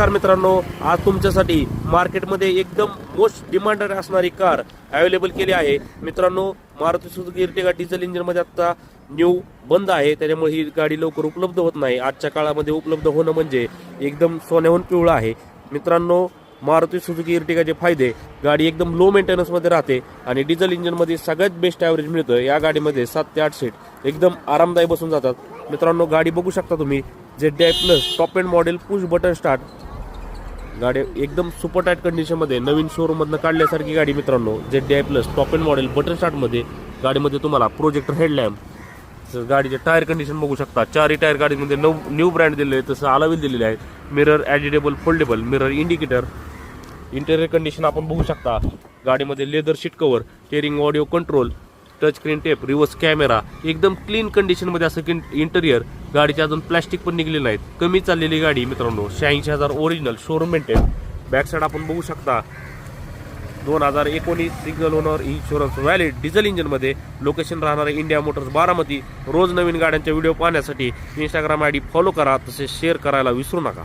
नमस्कार मित्रांनो, आज तुमच्यासाठी मार्केटमध्ये एकदम मोस्ट डिमांडेड असणारी कार अवेलेबल केली आहे. मित्रांनो, Maruti Suzuki Ertiga diesel engine मध्ये आता न्यू बंद आहे, त्यामुळे ही गाडी लवकर उपलब्ध होत नाही. आजच्या काळामध्ये उपलब्ध होणं म्हणजे एकदम सोन्याहून पिवळं आहे. मित्रांनो, मारुती सुझुकी इर्टिगाचे फायदे: गाडी एकदम लो मेंटेनन्स मध्ये राहते आणि डिझेल इंजिन मध्ये सगळ्यात बेस्ट ॲव्हरेज मिळतं. या गाडीमध्ये 7 ते 8 सीट एकदम आरामदायी बसून जातात. मित्रांनो, गाडी बघू शकता तुम्ही, ZDI plus top end model, push button start. गाडी एकदम सुपर टाईट कंडिशनमध्ये नवीन शोरूममधनं काढल्यासारखी गाडी. मित्रांनो, ZDI plus top end model button स्टार्टमध्ये गाडीमध्ये तुम्हाला प्रोजेक्टर हेडलॅम्प. गाडीचे टायर कंडिशन बघू शकता, 4 टायर गाडीमध्ये न्यू ब्रँड दिलेले आहे, तसं अलावील दिलेले आहेत. Mirror adjustable foldable mirror, indicator. Interior condition आपण बघू शकता, गाडीमध्ये leather seat cover, steering audio control, touch screen tape, reverse camera. एकदम क्लीन कंडिशनमध्ये असं इंटेरियर. गाडीचे अजून प्लॅस्टिक पण निघले नाहीत. कमी चाललेली गाडी मित्रांनो, 86,000 original showroom maintain. Back side आपण बघू शकता, 2019 single owner insurance valid diesel इंजिनमध्ये. लोकेशन राहणार आहे इंडिया मोटर्स, बारामती. रोज नवीन गाड्यांच्या व्हिडिओ पाहण्यासाठी इंस्टाग्राम ID फॉलो करा, तसेच शेअर करायला विसरू नका.